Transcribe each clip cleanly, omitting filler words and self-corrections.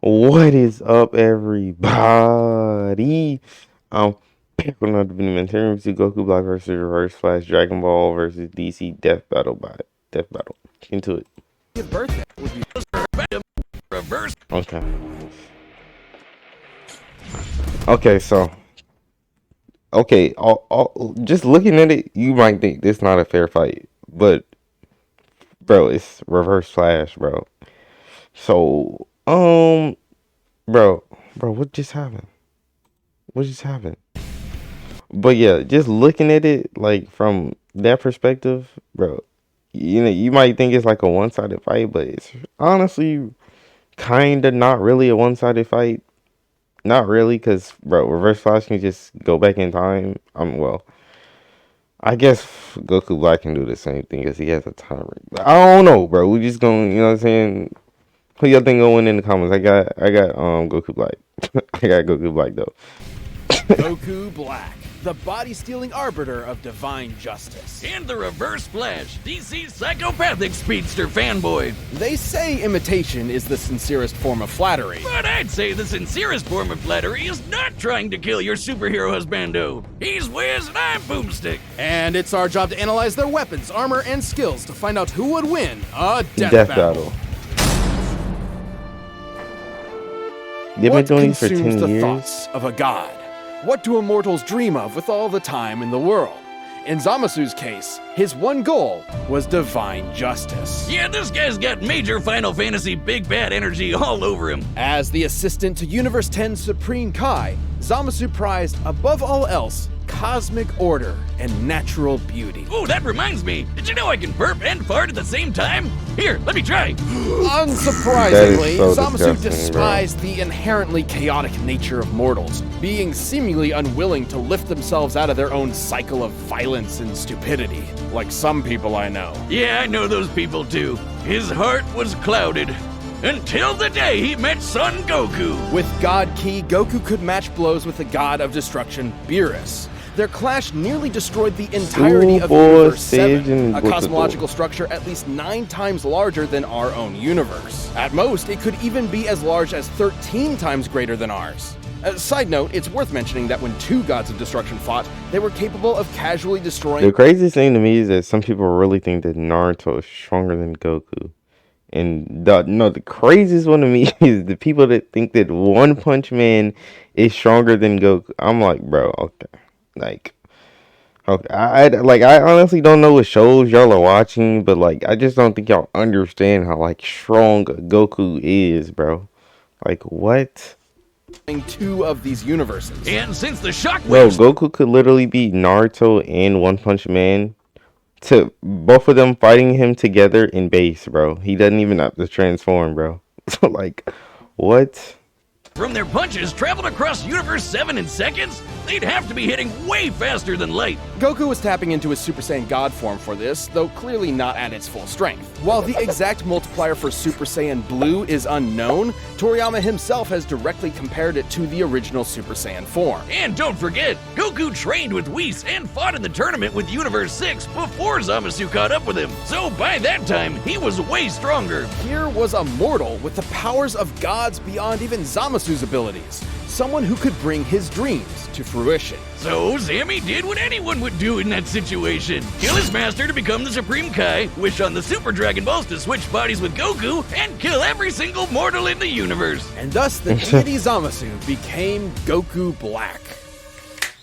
What is up, everybody? Back with another video. In terms of Goku Black versus Reverse Flash, Dragon Ball versus DC Death Battle. Into it. His birthday would be reverse. Okay. Okay. So, okay. Just looking at it, you might think this not a fair fight, but bro, it's Reverse Flash, bro. So, bro, what just happened? What just happened? But yeah, just looking at it like from that perspective, bro, you might think it's like a one-sided fight, but it's honestly kind of not really a one-sided fight. Not really, because, bro, Reverse Flash can just go back in time. Well, I guess Goku Black can do the same thing because he has a timer. I don't know, bro. We just going, you know what I'm saying? Put your thing going in the comments. I got Goku Black. I got Goku Black though. Goku Black, the body-stealing arbiter of divine justice. And the Reverse Flash, DC's psychopathic speedster fanboy. They say imitation is the sincerest form of flattery. But I'd say the sincerest form of flattery is not trying to kill your superhero husbando. He's Wiz and I'm Boomstick. And it's our job to analyze their weapons, armor, and skills to find out who would win a Death battle. They've been doing this for 10 the years. Thoughts of a god? What do immortals dream of with all the time in the world? In Zamasu's case, his one goal was divine justice. Yeah, this guy's got major Final Fantasy big bad energy all over him. As the assistant to Universe 10 Supreme Kai, Zamasu prized, above all else, cosmic order and natural beauty. Oh, that reminds me. Did you know I can burp and fart at the same time? Here, let me try. Unsurprisingly, so Zamasu disgusting, despised the inherently chaotic nature of mortals, being seemingly unwilling to lift themselves out of their own cycle of violence and stupidity, like some people I know. Yeah, I know those people too. His heart was clouded. Until the day he met Son Goku. With God Ki, Goku could match blows with the god of destruction, Beerus. Their clash nearly destroyed the entirety of Universe 7, a cosmological structure at least 9 times larger than our own universe. At most, it could even be as large as 13 times greater than ours. Side note, it's worth mentioning that when 2 gods of destruction fought, they were capable of casually destroying... The craziest thing to me is that some people really think that Naruto is stronger than Goku. And the craziest one to me is the people that think that One Punch Man is stronger than Goku. I'm like, bro, okay. Like, okay, I honestly don't know what shows y'all are watching, but like, I just don't think y'all understand how like strong Goku is, bro. Like, what? 2 of these universes. And since the shock Bro, Goku could literally beat Naruto and One Punch Man to both of them fighting him together in base, bro. He doesn't even have to transform, bro. So like, what? From their punches traveled across Universe 7 in seconds, they'd have to be hitting way faster than light. Goku was tapping into his Super Saiyan God form for this, though clearly not at its full strength. While the exact multiplier for Super Saiyan Blue is unknown, Toriyama himself has directly compared it to the original Super Saiyan form. And don't forget, Goku trained with Whis and fought in the tournament with Universe 6 before Zamasu caught up with him. So by that time, he was way stronger. Here was a mortal with the powers of gods beyond even Zamasu's abilities. Someone who could bring his dreams to fruition. So Sammy did what anyone would do in that situation. Kill his master to become the Supreme Kai, wish on the Super Dragon Balls to switch bodies with Goku, and kill every single mortal in the universe. And thus the deity Zamasu became Goku Black.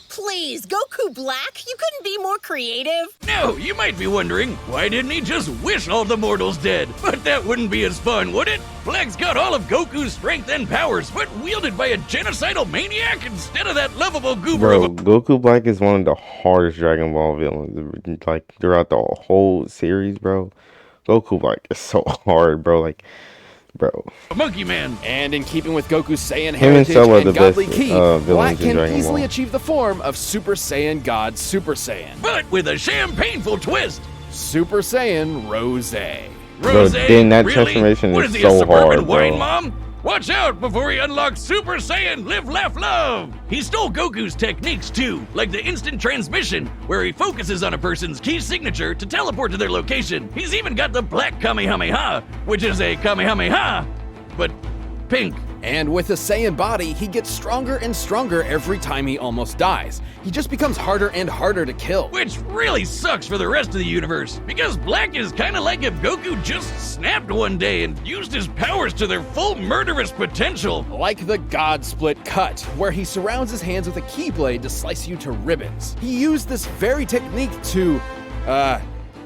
Please, Goku Black? You couldn't be more creative? Now, you might be wondering, why didn't he just wish all the mortals dead? But that wouldn't be as fun, would it? Black's got all of Goku's strength and powers, but wielded by a genocidal maniac instead of that lovable goober. Bro, Goku Black is one of the hardest Dragon Ball villains, like, throughout the whole series, bro. Goku Black is so hard, bro, like... Bro. Monkey Man. And in keeping with Goku's Saiyan heritage and godly ki, Black can easily achieve the form of Super Saiyan God Super Saiyan. But with a champagneful twist. Super Saiyan Rose. Rose? Then that really? transformation What is he, so a suburban hard, wine bro. mom? Watch out before he unlocks Super Saiyan Live, Laugh, Love! He stole Goku's techniques too, like the instant transmission, where he focuses on a person's key signature to teleport to their location. He's even got the Black Kamehameha, which is a Kamehameha, but pink. And with a Saiyan body, he gets stronger and stronger every time he almost dies. He just becomes harder and harder to kill. Which really sucks for the rest of the universe, because Black is kinda like if Goku just snapped one day and used his powers to their full murderous potential. Like the God Split Cut, where he surrounds his hands with a keyblade to slice you to ribbons. He used this very technique to,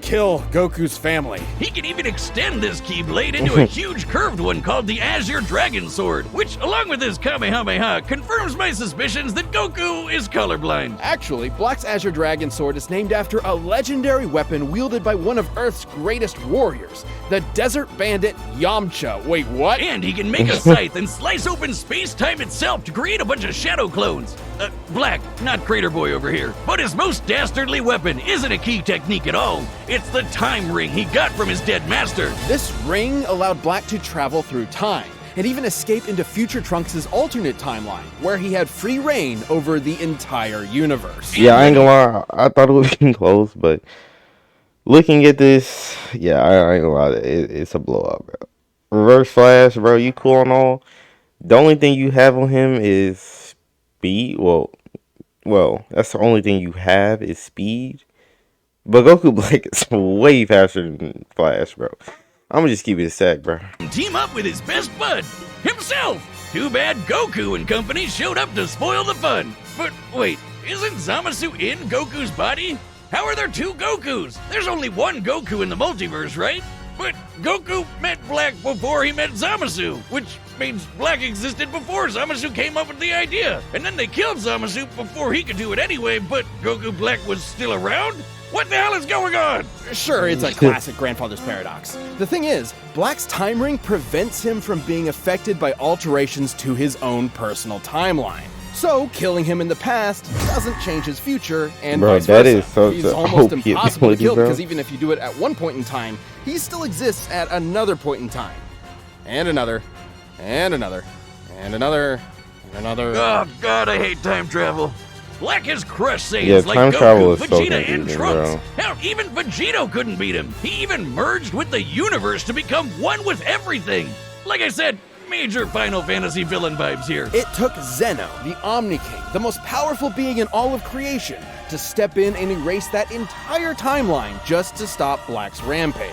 kill Goku's family. He can even extend this Keyblade into a huge curved one called the Azure Dragon Sword, which, along with his Kamehameha, confirms my suspicions that Goku is colorblind. Actually, Black's Azure Dragon Sword is named after a legendary weapon wielded by one of Earth's greatest warriors, the Desert Bandit Yamcha. Wait, what? And he can make a scythe and slice open space-time itself to create a bunch of shadow clones. Black, not Crater Boy over here. But his most dastardly weapon isn't a key technique at all. It's the time ring he got from his dead master. This ring allowed Black to travel through time and even escape into future Trunks' alternate timeline, where he had free reign over the entire universe. Yeah, I ain't gonna lie. I thought it was getting close, but looking at this, yeah, I ain't gonna lie. It's a blowout, bro. Reverse Flash, bro, you cool and all. The only thing you have on him is speed. Well, that's the only thing you have is speed. But Goku Black is way faster than Flash, bro. I'm gonna just keep it a sec, bro. Team up with his best bud, himself. Too bad Goku and company showed up to spoil the fun. But wait, isn't Zamasu in Goku's body? How are there two Gokus? There's only one Goku in the multiverse, right? But Goku met Black before he met Zamasu, which means Black existed before Zamasu came up with the idea. And then they killed Zamasu before he could do it anyway, but Goku Black was still around? What the hell is going on? Sure, it's a classic grandfather's paradox. The thing is, Black's time ring prevents him from being affected by alterations to his own personal timeline. So, killing him in the past doesn't change his future, and bro, vice that versa. is such He's a almost OP impossible to ability, kill, bro. because even if you do it at one point in time, he still exists at another point in time. And another, and another, and another, and another. Oh god, I hate time travel. Black has crushed Saiyans Yeah, like time Goku, travel is so Vegeta, and confusing, Trunks. bro. Hell, even Vegito couldn't beat him. He even merged with the universe to become one with everything. Like I said, major Final Fantasy villain vibes here. It took Zeno, the Omni King, the most powerful being in all of creation, to step in and erase that entire timeline just to stop Black's rampage.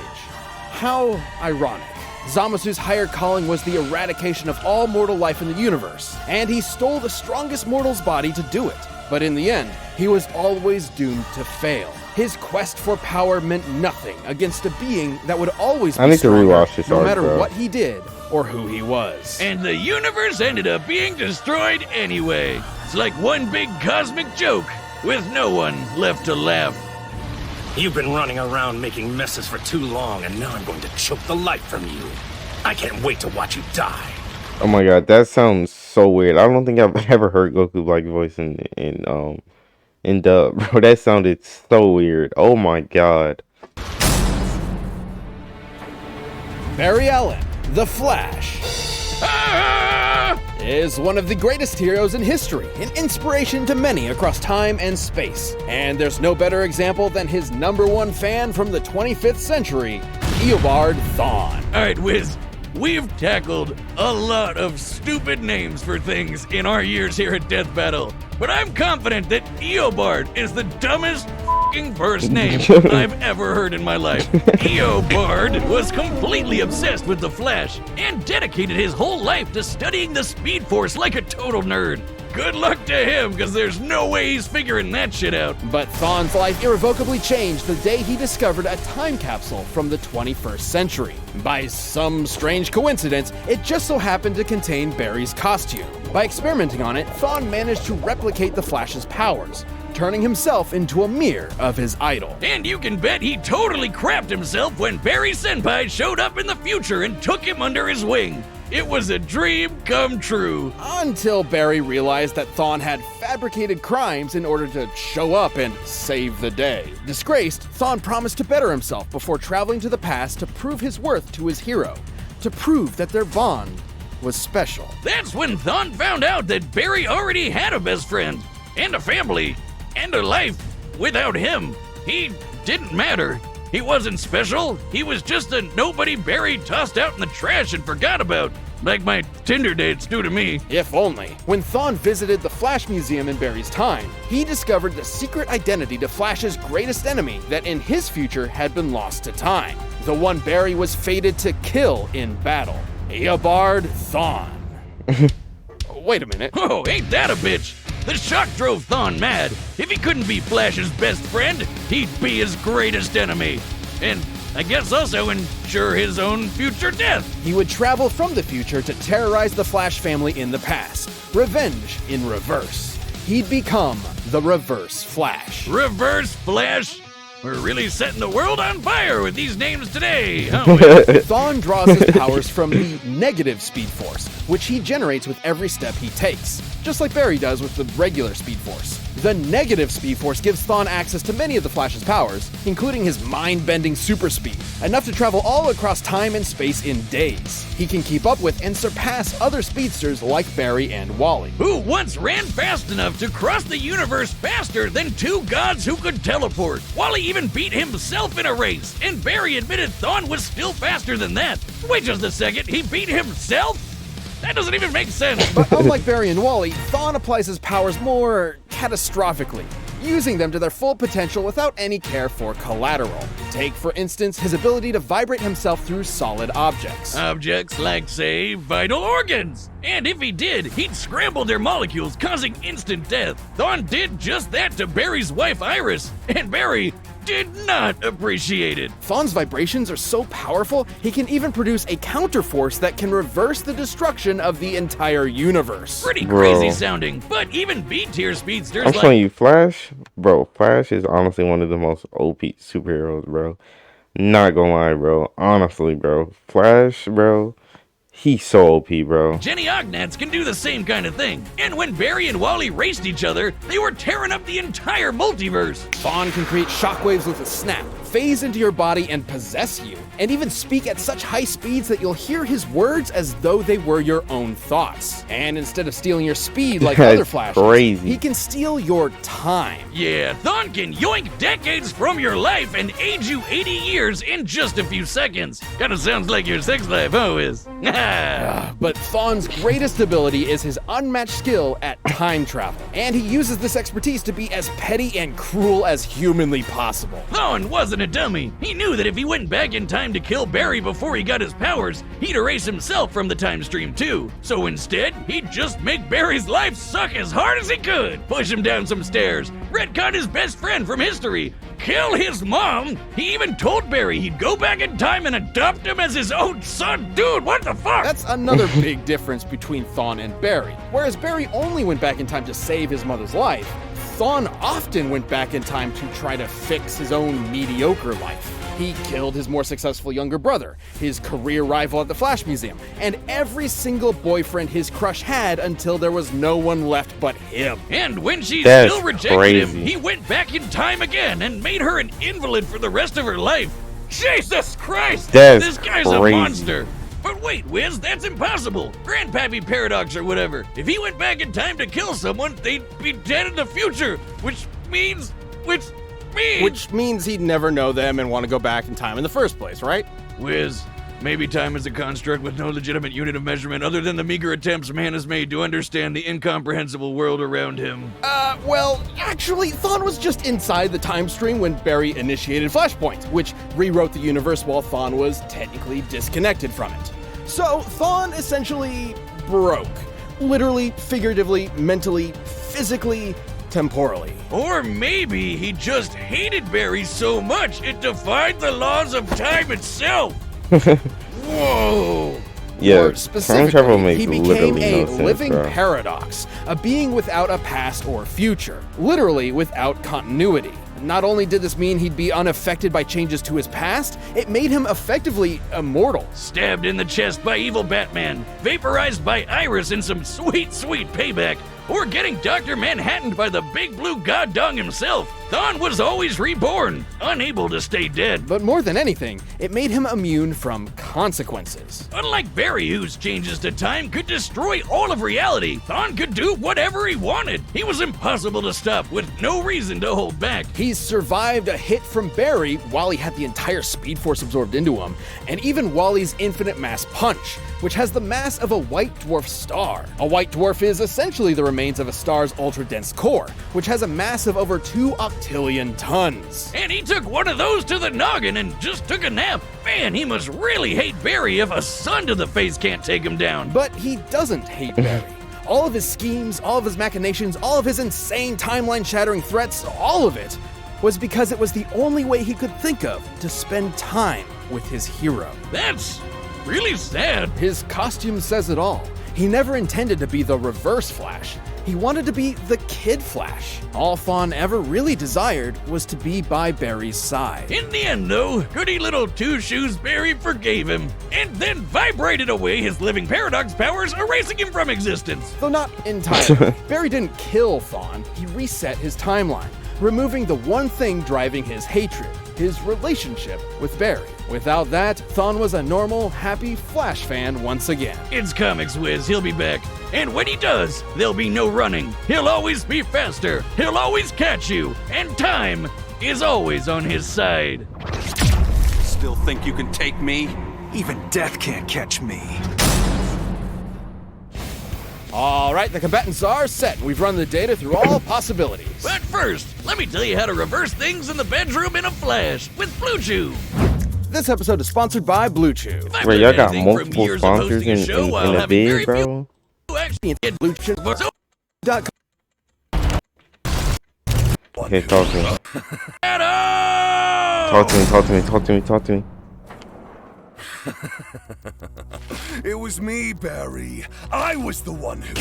How ironic. Zamasu's higher calling was the eradication of all mortal life in the universe, and he stole the strongest mortal's body to do it. But in the end, he was always doomed to fail. His quest for power meant nothing against a being that would always be I need to stronger, rewatch this no arc, matter bro. what he did or who he was. And the universe ended up being destroyed anyway. It's like one big cosmic joke with no one left to laugh. You've been running around making messes for too long, and now I'm going to choke the life from you. I can't wait to watch you die. Oh my god, that sounds so weird. I don't think I've ever heard Goku Black voice in dub, bro. That sounded so weird. Oh my god. Barry Allen, the Flash, Ah! is one of the greatest heroes in history, an inspiration to many across time and space. And there's no better example than his #1 fan from the 25th century, Eobard Thawne. Alright, Wiz, we've tackled a lot of stupid names for things in our years here at Death Battle, but I'm confident that Eobard is the dumbest f***ing first name I've ever heard in my life. Eobard was completely obsessed with the Flash and dedicated his whole life to studying the Speed Force like a total nerd. Good luck to him, because there's no way he's figuring that shit out. But Thawne's life irrevocably changed the day he discovered a time capsule from the 21st century. By some strange coincidence, it just so happened to contain Barry's costume. By experimenting on it, Thawne managed to replicate the Flash's powers, turning himself into a mirror of his idol. And you can bet he totally crapped himself when Barry Senpai showed up in the future and took him under his wing. It was a dream come true. Until Barry realized that Thawne had fabricated crimes in order to show up and save the day. Disgraced, Thawne promised to better himself before traveling to the past to prove his worth to his hero, to prove that their bond was special. That's when Thawne found out that Barry already had a best friend, and a family, and a life. Without him, he didn't matter. He wasn't special. He was just a nobody Barry tossed out in the trash and forgot about. Like my Tinder dates do to me. If only. When Thawne visited the Flash Museum in Barry's time, he discovered the secret identity to Flash's greatest enemy that in his future had been lost to time. The one Barry was fated to kill in battle. Eobard Thawne. Wait a minute. Oh, ain't that a bitch? The shock drove Thawne mad. If he couldn't be Flash's best friend, he'd be his greatest enemy. And I guess also ensure his own future death. He would travel from the future to terrorize the Flash family in the past. Revenge in reverse. He'd become the Reverse Flash. Reverse Flash? We're really setting the world on fire with these names today, aren't we? Thawne draws his powers from the negative Speed Force, which he generates with every step he takes, just like Barry does with the regular Speed Force. The negative Speed Force gives Thawne access to many of the Flash's powers, including his mind-bending super speed, enough to travel all across time and space in days. He can keep up with and surpass other speedsters like Barry and Wally. Who once ran fast enough to cross the universe faster than two gods who could teleport. Wally even beat himself in a race, and Barry admitted Thawne was still faster than that. Wait just a second, he beat himself? That doesn't even make sense. But unlike Barry and Wally, Thawne applies his powers more catastrophically, using them to their full potential without any care for collateral. Take, for instance, his ability to vibrate himself through solid objects. Objects like, say, vital organs. And if he did, he'd scramble their molecules, causing instant death. Thawne did just that to Barry's wife, Iris, and Barry did not appreciate it. Thawne's vibrations are so powerful, he can even produce a counterforce that can reverse the destruction of the entire universe. Pretty crazy sounding, but even B-tier speedsters I'm like... showing you Flash. Bro, Flash is honestly one of the most OP superheroes, bro. Not gonna lie, bro. Honestly, bro. Flash, bro. He's so OP, bro. Jenny Ognats can do the same kind of thing. And when Barry and Wally raced each other, they were tearing up the entire multiverse. Thawne can create shockwaves with a snap, phase into your body and possess you, and even speak at such high speeds that you'll hear his words as though they were your own thoughts. And instead of stealing your speed like other Flashes, crazy. he can steal your time. Yeah, Thawne can yoink decades from your life and age you 80 years in just a few seconds. Kinda sounds like your sex life, huh, Wiz? But Thawne's greatest ability is his unmatched skill at time travel, and he uses this expertise to be as petty and cruel as humanly possible. Thawne wasn't a dummy. He knew that if he went back in time to kill Barry before he got his powers, he'd erase himself from the time stream too. So instead, he'd just make Barry's life suck as hard as he could, push him down some stairs, retcon his best friend from history, kill his mom. He even told Barry he'd go back in time and adopt him as his own son. Dude, what the fuck? That's another big difference between Thawne and Barry. Whereas Barry only went back in time to save his mother's life, Thawne often went back in time to try to fix his own mediocre life. He killed his more successful younger brother, his career rival at the Flash Museum, and every single boyfriend his crush had until there was no one left but him. And when she That's still rejected crazy. him, he went back in time again and made her an invalid for the rest of her life. Jesus Christ! That's this guy's crazy. a monster. But wait, Wiz, that's impossible. Grandpappy Paradox or whatever. If he went back in time to kill someone, they'd be dead in the future, which means... Which means he'd never know them and want to go back in time in the first place, right? Wiz, maybe time is a construct with no legitimate unit of measurement other than the meager attempts man has made to understand the incomprehensible world around him. Well, actually, Thawne was just inside the time stream when Barry initiated Flashpoint, which rewrote the universe while Thawne was technically disconnected from it. So, Thawne essentially broke. Literally, figuratively, mentally, physically, temporally. Or maybe he just hated Barry so much it defied the laws of time itself. Whoa. Yeah, More time specifically, travel makes he became literally a no sense, living bro. paradox, a being without a past or future, literally without continuity. Not only did this mean he'd be unaffected by changes to his past, it made him effectively immortal. Stabbed in the chest by evil Batman, vaporized by Iris in some sweet, sweet payback, or getting Dr. Manhattaned by the big blue god dong himself. Thawne was always reborn, unable to stay dead. But more than anything, it made him immune from consequences. Unlike Barry, whose changes to time could destroy all of reality, Thawne could do whatever he wanted. He was impossible to stop with no reason to hold back. He's survived a hit from Barry while he had the entire Speed Force absorbed into him, and even Wally's infinite mass punch. which has the mass of a white dwarf star. A white dwarf is essentially the remains of a star's ultra-dense core, which has a mass of over 2 octillion tons. And he took one of those to the noggin and just took a nap. Man, he must really hate Barry if a sun to the face can't take him down. But he doesn't hate Barry. All of his schemes, all of his machinations, all of his insane timeline-shattering threats, all of it was because it was the only way he could think of to spend time with his hero. That's really sad. His costume says it all. He never intended to be the Reverse Flash. He wanted to be the Kid Flash. All Fawn ever really desired was to be by Barry's side. In the end, though, goody little Two Shoes Barry forgave him, and then vibrated away his living paradox powers, erasing him from existence. Though not entirely. Barry didn't kill Fawn, he reset his timeline, removing the one thing driving his hatred, his relationship with Barry. Without that, Thawne was a normal, happy Flash fan once again. It's Comics Wiz, he'll be back. And when he does, there'll be no running. He'll always be faster, he'll always catch you, and time is always on his side. Still think you can take me? Even death can't catch me. All right, the combatants are set. We've run the data through all possibilities. But first, let me tell you how to reverse things in the bedroom in a flash with Blue Chew. This episode is sponsored by Blue Chew. If I've Bro, learned y'all got anything from multiple years of sponsors hosting a in show while the having very bid, few bro. actually At BlueChew.com. Okay, talk to me. Talk to me. It was me, Barry. I was the one who...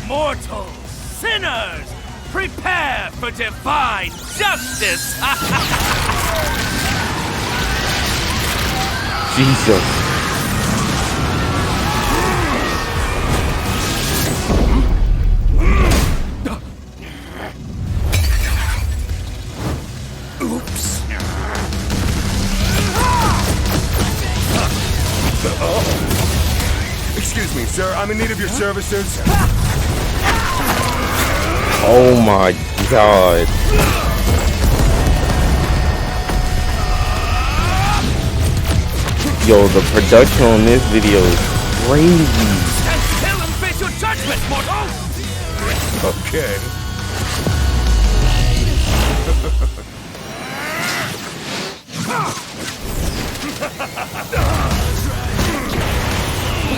Mortals, sinners, prepare for divine justice! Jesus. Oops. Excuse me, sir. I'm in need of your services. Oh my god. Yo, the production on this video is crazy. Stand still and face your judgment, mortals! Okay.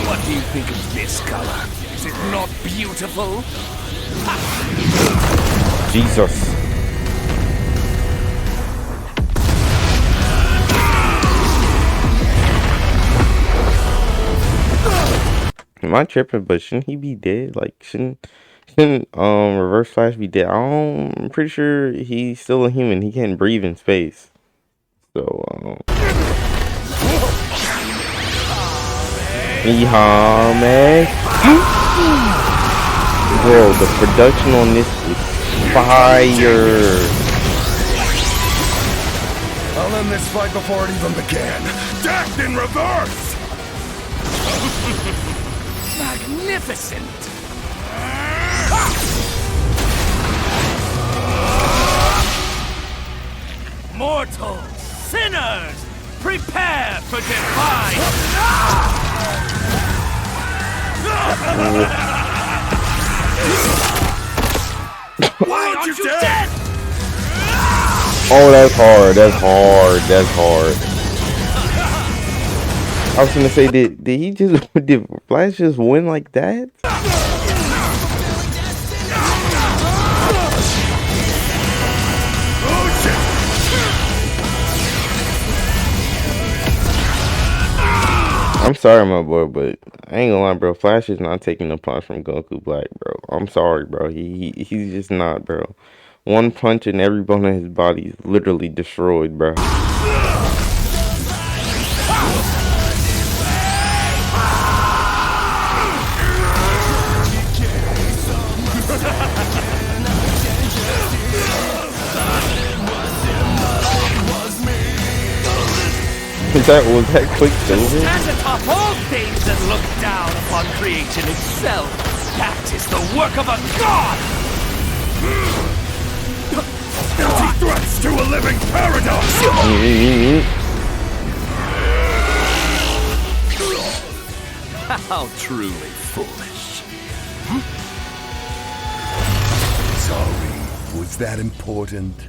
What do you think of this color? Is it not beautiful? Jesus. Am I tripping? But shouldn't he be dead? Like, shouldn't Reverse Flash be dead? I'm pretty sure he's still a human. He can't breathe in space. So, Yeehaw, man. Bro, the production on this is fire. I'll end this fight before it even began. Death in reverse! Magnificent! Mortals, sinners, prepare for divine... Why aren't you dead? Oh, that's hard. I was gonna say, did he just did Flash just win like that? I'm sorry, my boy, but I ain't gonna lie, bro. Flash is not taking a punch from Goku Black, bro. I'm sorry, bro. He's just not, bro. One punch and every bone in his body is literally destroyed, bro. Was that Quicksilver? Stand atop all things and look down upon creation itself. That is the work of a god! Empty threats to a living paradox! How truly foolish. Sorry, was that important?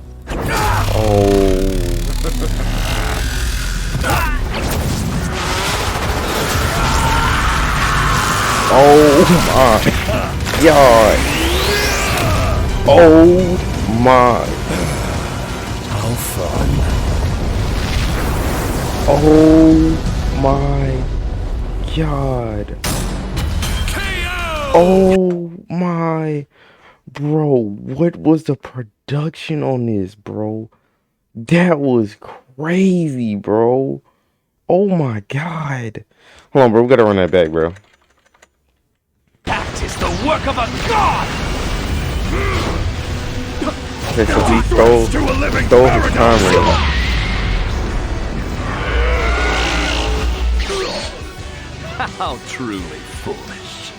Oh my god. Oh my. How fun. Oh my god. Oh my. Bro, what was the production on this, bro? That was crazy, bro. Oh my god. Hold on, bro. We gotta run that back, bro. That is the work of a god! Okay, so he stole his time ring. How truly foolish.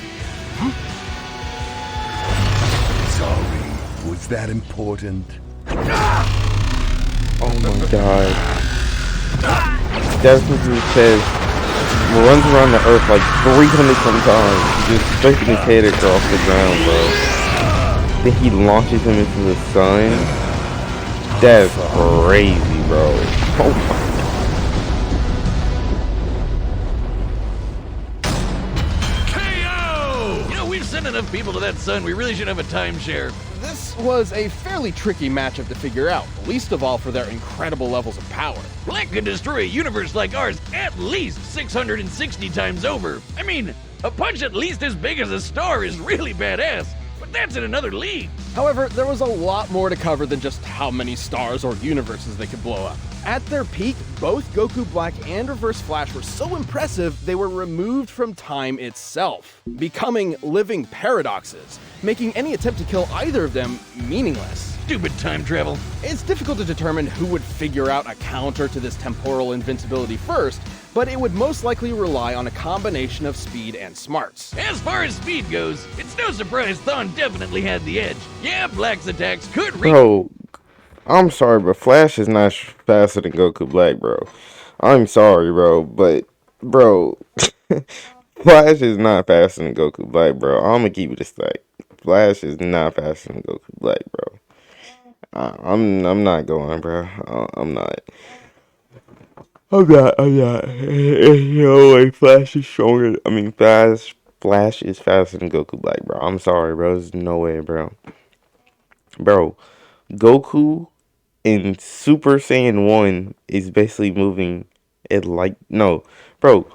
Sorry, was that important? Oh my god. That's what he says. Runs around the earth like 300 sometimes. Just striking his head across the ground, bro. Then he launches him into the sun. That's crazy, bro. Oh my KO! You know, we've sent enough people to that sun, we really should have a timeshare. This was a fairly tricky matchup to figure out, least of all for their incredible levels of power. Black could destroy a universe like ours at least 660 times over. I mean, a punch at least as big as a star is really badass, but that's in another league. However, there was a lot more to cover than just how many stars or universes they could blow up. At their peak, both Goku Black and Reverse Flash were so impressive they were removed from time itself, becoming living paradoxes, making any attempt to kill either of them meaningless. Stupid time travel. It's difficult to determine who would figure out a counter to this temporal invincibility first, but it would most likely rely on a combination of speed and smarts. As far as speed goes, it's no surprise Thawne definitely had the edge. Yeah, Black's attacks could reach. Bro, I'm sorry, but Flash is not faster than Goku Black, bro. I'm sorry, bro, but, bro, Flash is not faster than Goku Black, bro. I'm gonna keep it a stack. Flash is not faster than Goku Black, bro. I'm not going, bro. I'm not. You know, like, Flash is stronger. I mean, Flash is faster than Goku Black, bro. I'm sorry, bro. There's no way, bro. Bro, Goku in Super Saiyan 1 is basically moving at light. No, bro.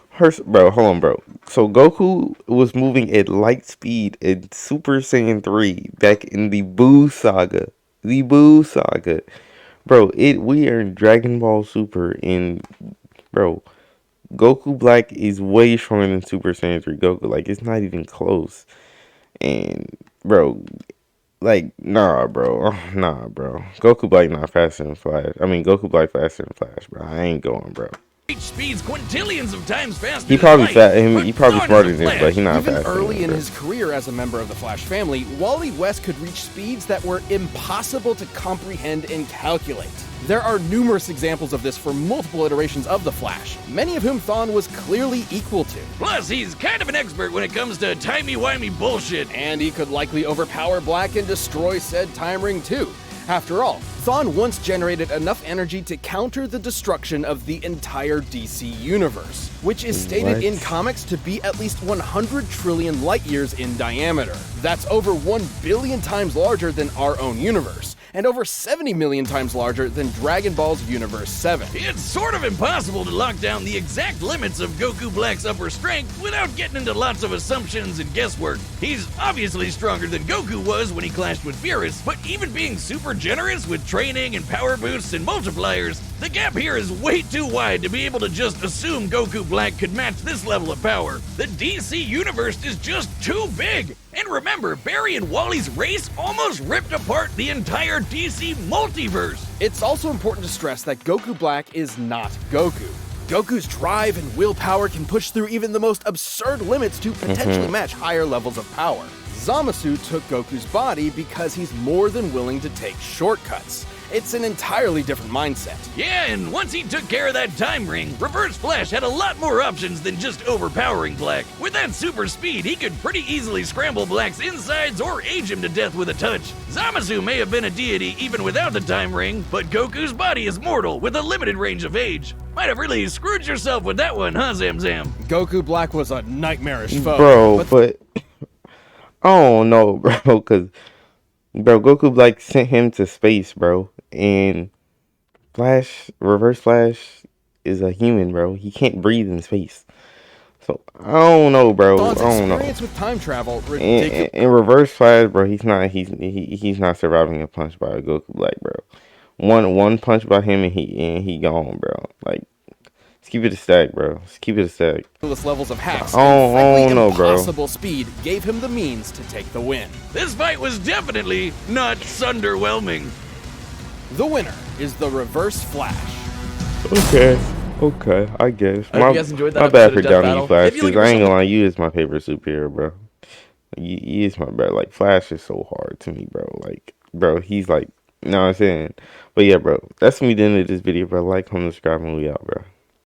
Bro, hold on, bro. So Goku was moving at light speed in Super Saiyan 3 back in the Buu Saga. The Buu Saga. Bro, we are in Dragon Ball Super and bro, Goku Black is way stronger than Super Saiyan 3 Goku. Like, it's not even close. And bro, like, nah, bro. Goku Black not faster than Flash. I mean, Goku Black faster than Flash, bro. I ain't going, bro. Reach speeds quintillions of times faster. He probably than he probably Thawne smarter is a than this, but he not Even faster. early in bro. his career as a member of the Flash family, Wally West could reach speeds that were impossible to comprehend and calculate. There are numerous examples of this for multiple iterations of the Flash, many of whom Thawne was clearly equal to. Plus, he's kind of an expert when it comes to timey-wimey bullshit. And he could likely overpower Black and destroy said time ring too. After all, Thawne once generated enough energy to counter the destruction of the entire DC universe, which is stated in comics to be at least 100 trillion light years in diameter. That's over 1 billion times larger than our own universe, and over 70 million times larger than Dragon Ball's Universe 7. It's sort of impossible to lock down the exact limits of Goku Black's upper strength without getting into lots of assumptions and guesswork. He's obviously stronger than Goku was when he clashed with Beerus, but even being super generous with training and power boosts and multipliers, the gap here is way too wide to be able to just assume Goku Black could match this level of power. The DC universe is just too big. And remember, Barry and Wally's race almost ripped apart the entire DC multiverse. It's also important to stress that Goku Black is not Goku. Goku's drive and willpower can push through even the most absurd limits to potentially match higher levels of power. Zamasu took Goku's body because he's more than willing to take shortcuts. It's an entirely different mindset. Yeah, and once he took care of that time ring, Reverse Flash had a lot more options than just overpowering Black. With that super speed, he could pretty easily scramble Black's insides or age him to death with a touch. Zamasu may have been a deity even without the time ring, but Goku's body is mortal with a limited range of age. Might have really screwed yourself with that one, huh, Zamzam? Goku Black was a nightmarish foe. Bro, but I don't know, bro, because, bro, Goku Black sent him to space, bro. And Reverse Flash is a human, bro. He can't breathe in space. So, I don't know, bro. I don't know. Experience with time travel, ridiculous. And Reverse Flash, bro, he's not surviving a punch by Goku Black, bro. One punch by him and he gone, bro. Like, let's keep it a stack, bro. Let's keep it a stack. Levels of hacks I don't know, bro. Impossible speed gave him the means to take the win. This fight was definitely not underwhelming. The winner is the Reverse Flash. Okay, I guess. I hope you guys enjoyed that my bad episode for of Death Johnny Battle. Flash, If you like because I ain't yourself- gonna lie, you is my favorite superhero, bro. He is my bro. Like, Flash is so hard to me, bro. Like, bro, he's like, you know what I'm saying? But yeah, bro, that's me the end of this video, bro. Like, comment, subscribe, and we out, bro.